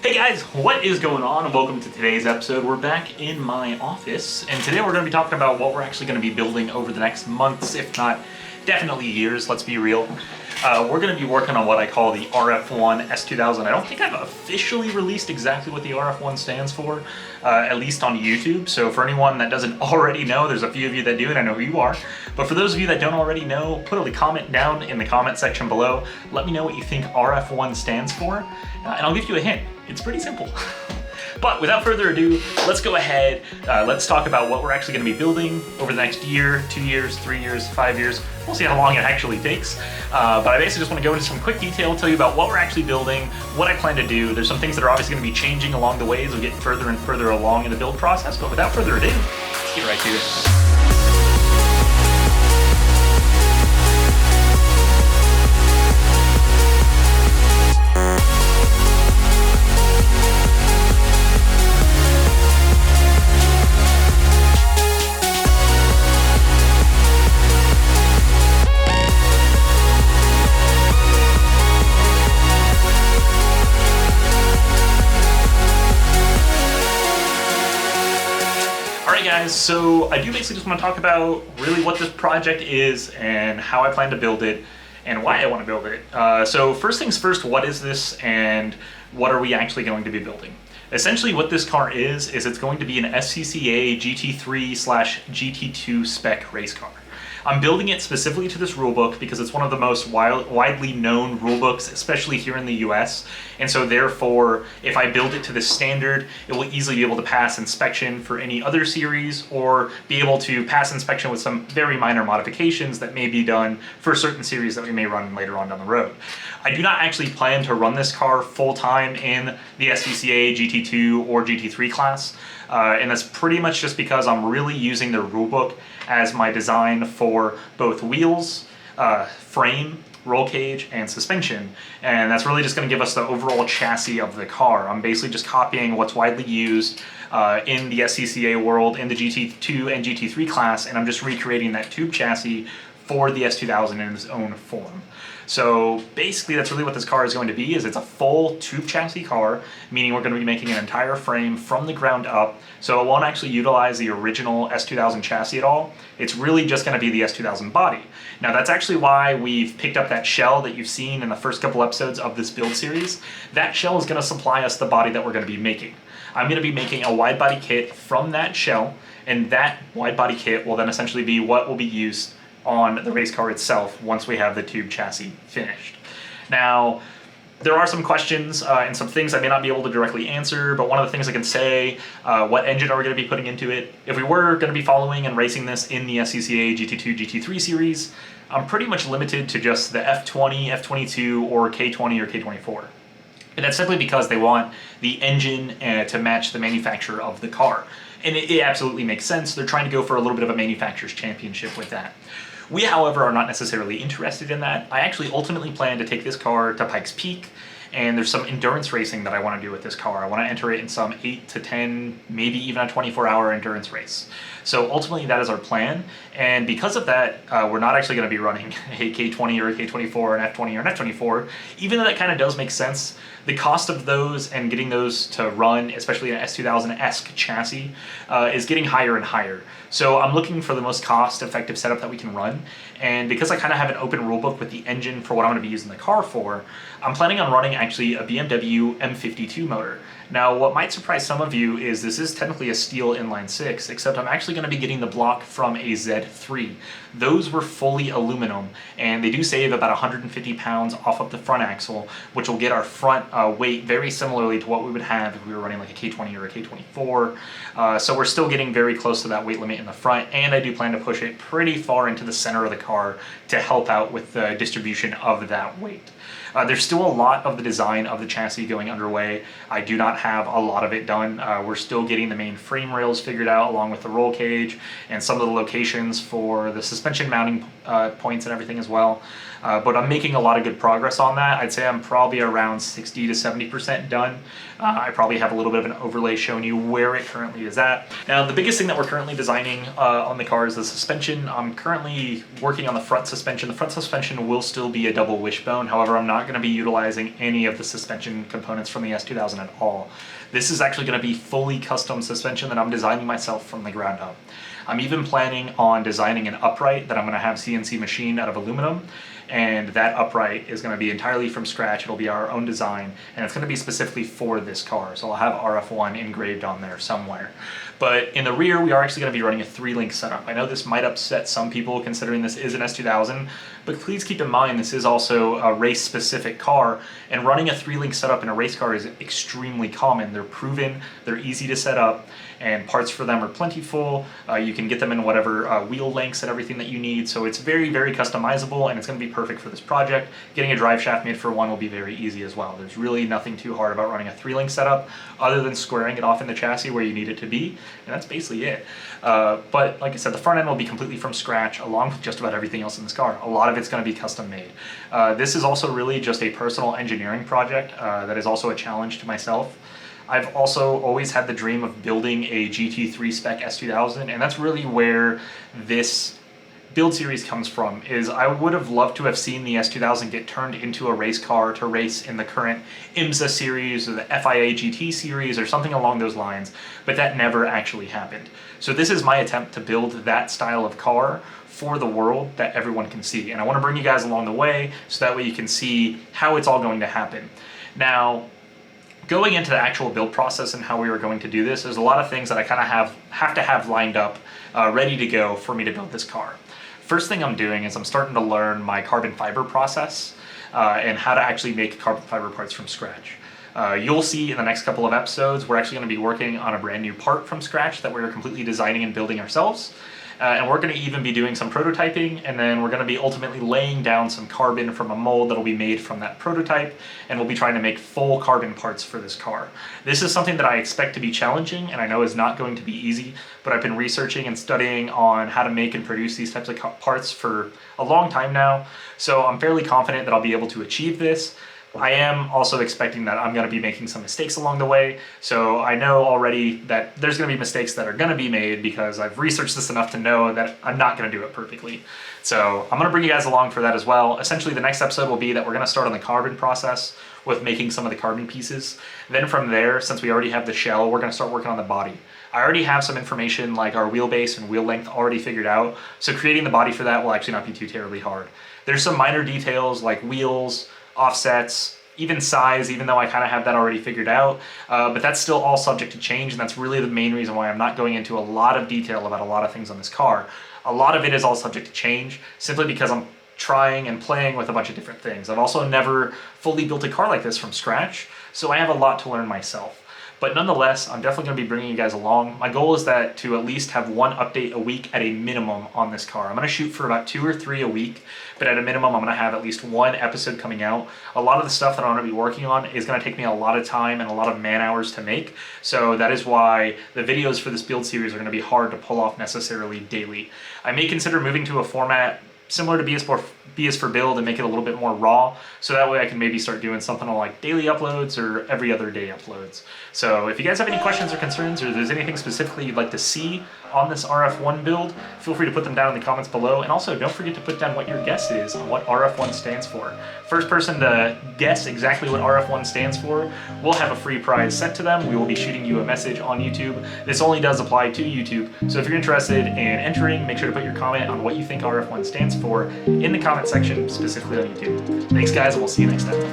Hey guys, what is going on? Welcome to today's episode. We're back in my office, and today we're going to be talking about what we're actually going to be building over the next months, if not definitely years, let's be real. We're going to be working on what I call the RF1 S2000. I don't think I've officially released exactly what the RF1 stands for, at least on YouTube. So for anyone that doesn't already know, there's a few of you that do, and I know who you are. But for those of you that don't already know, put a comment down in the comment section below. Let me know what you think RF1 stands for, and I'll give you a hint. It's pretty simple. But without further ado, let's go ahead, let's talk about what we're actually going to be building over the next year, 2 years, 3 years, 5 years. We'll see how long it actually takes. But I basically just want to go into some quick detail, tell you about what we're actually building, what I plan to do. There's some things that are obviously going to be changing along the way as we get further and further along in the build process. But without further ado, let's get right to it. Guys, so I do basically just want to talk about really what this project is and how I plan to build it and why I want to build it. So first things first, what is this and what are we actually going to be building? Essentially what this car is it's going to be an SCCA GT3/GT2 spec race car. I'm building it specifically to this rulebook because it's one of the most widely known rulebooks, especially here in the US. And so therefore, if I build it to this standard, it will easily be able to pass inspection for any other series or be able to pass inspection with some very minor modifications that may be done for certain series that we may run later on down the road. I do not actually plan to run this car full-time in the SCCA GT2 or GT3 class. And that's pretty much just because I'm really using the rulebook as my design for both wheels, frame, roll cage, and suspension. And that's really just going to give us the overall chassis of the car. I'm basically just copying what's widely used in the SCCA world, in the GT2 and GT3 class, and I'm just recreating that tube chassis for the S2000 in its own form. So basically that's really what this car is going to be, is it's a full tube chassis car, meaning we're going to be making an entire frame from the ground up, so it won't actually utilize the original S2000 chassis at all. It's really just going to be the S2000 body. Now that's actually why we've picked up that shell that you've seen in the first couple episodes of this build series. That shell is going to supply us the body that we're going to be making. I'm going to be making a wide body kit from that shell, and that wide body kit will then essentially be what will be used on the race car itself once we have the tube chassis finished. Now, there are some questions and some things I may not be able to directly answer, but one of the things I can say, what engine are we going to be putting into it? If we were going to be following and racing this in the SCCA GT2, GT3 series, I'm pretty much limited to just the F20, F22, or K20 or K24. And that's simply because they want the engine to match the manufacturer of the car. And it absolutely makes sense. They're trying to go for a little bit of a manufacturer's championship with that. We, however, are not necessarily interested in that. I actually ultimately plan to take this car to Pikes Peak, and there's some endurance racing that I want to do with this car. I want to enter it in some 8 to 10, maybe even a 24-hour endurance race. So ultimately that is our plan, and because of that, we're not actually going to be running a K20 or a K24, an F20 or an F24, even though that kind of does make sense. The cost of those and getting those to run, especially an S2000-esque chassis, is getting higher and higher. So I'm looking for the most cost-effective setup that we can run, and because I kind of have an open rulebook with the engine for what I'm going to be using the car for, I'm planning on running actually a BMW M52 motor. Now, what might surprise some of you is this is technically a steel inline six, except I'm actually going to be getting the block from a Z3. Those were fully aluminum, and they do save about 150 pounds off of the front axle, which will get our front weight very similarly to what we would have if we were running like a K20 or a K24. So we're still getting very close to that weight limit in the front, and I do plan to push it pretty far into the center of the car to help out with the distribution of that weight. There's still a lot of the design of the chassis going underway. I do not have a lot of it done. We're still getting the main frame rails figured out along with the roll cage cage and some of the locations for the suspension mounting points and everything as well. But I'm making a lot of good progress on that. I'd say I'm probably around 60 to 70% done. I probably have a little bit of an overlay showing you where it currently is at. Now, the biggest thing that we're currently designing on the car is the suspension. I'm currently working on the front suspension. The front suspension will still be a double wishbone. However, I'm not going to be utilizing any of the suspension components from the S2000 at all. This is actually going to be fully custom suspension that I'm designing myself from the ground up. I'm even planning on designing an upright that I'm going to have CNC machined out of aluminum, and that upright is going to be entirely from scratch. It'll be our own design, and it's going to be specifically for this car, so I'll have RF1 engraved on there somewhere. But in the rear, we are actually going to be running a 3-link setup. I know this might upset some people considering this is an S2000, but please keep in mind this is also a race-specific car, and running a 3-link setup in a race car is extremely common. They're proven, they're easy to set up, and parts for them are plentiful. You can get them in whatever wheel lengths and everything that you need, so it's very, very customizable, and it's going to be perfect for this project. Getting a drive shaft made for one will be very easy as well. There's really nothing too hard about running a 3-link setup other than squaring it off in the chassis where you need it to be, and that's basically it. But like I said, the front end will be completely from scratch along with just about everything else in this car. A lot of it's going to be custom made. This is also really just a personal engineering project that is also a challenge to myself. I've also always had the dream of building a GT3 spec S2000, and that's really where this build series comes from. Is I would have loved to have seen the S2000 get turned into a race car to race in the current IMSA series or the FIA GT series or something along those lines, but that never actually happened. So this is my attempt to build that style of car for the world that everyone can see, and I want to bring you guys along the way so that way you can see how it's all going to happen. Now, going into the actual build process and how we were going to do this, there's a lot of things that I kind of have to have lined up, ready to go for me to build this car. First thing I'm doing is I'm starting to learn my carbon fiber process and how to actually make carbon fiber parts from scratch. You'll see in the next couple of episodes, we're actually going to be working on a brand new part from scratch that we're completely designing and building ourselves. And we're going to even be doing some prototyping, and then we're going to be ultimately laying down some carbon from a mold that'll be made from that prototype, and we'll be trying to make full carbon parts for this car. This is something that I expect to be challenging, and I know is not going to be easy, but I've been researching and studying on how to make and produce these types of parts for a long time now, so I'm fairly confident that I'll be able to achieve this. I am also expecting that I'm going to be making some mistakes along the way, so I know already that there's going to be mistakes that are going to be made because I've researched this enough to know that I'm not going to do it perfectly. So I'm going to bring you guys along for that as well. Essentially, the next episode will be that we're going to start on the carbon process with making some of the carbon pieces. Then from there, since we already have the shell, we're going to start working on the body. I already have some information like our wheelbase and wheel length already figured out, so creating the body for that will actually not be too terribly hard. There's some minor details like wheels, offsets, even size, even though I kind of have that already figured out, but that's still all subject to change, and that's really the main reason why I'm not going into a lot of detail about a lot of things on this car. A lot of it is all subject to change, simply because I'm trying and playing with a bunch of different things. I've also never fully built a car like this from scratch, so I have a lot to learn myself. But nonetheless, I'm definitely going to be bringing you guys along. My goal is that to at least have one update a week at a minimum on this car. I'm going to shoot for about 2 or 3 a week, but at a minimum, I'm going to have at least one episode coming out. A lot of the stuff that I'm going to be working on is going to take me a lot of time and a lot of man hours to make, so that is why the videos for this build series are going to be hard to pull off necessarily daily. I may consider moving to a format similar to B is for Build and make it a little bit more raw, so that way I can maybe start doing something like daily uploads or every other day uploads. So if you guys have any questions or concerns, or there's anything specifically you'd like to see on this RF1 build, feel free to put them down in the comments below, and also don't forget to put down what your guess is on what RF1 stands for. First person to guess exactly what RF1 stands for will have a free prize sent to them. We will be shooting you a message on YouTube. This only does apply to YouTube, so if you're interested in entering, make sure to put your comment on what you think RF1 stands for in the comment section, specifically on YouTube. Thanks guys, and we'll see you next time.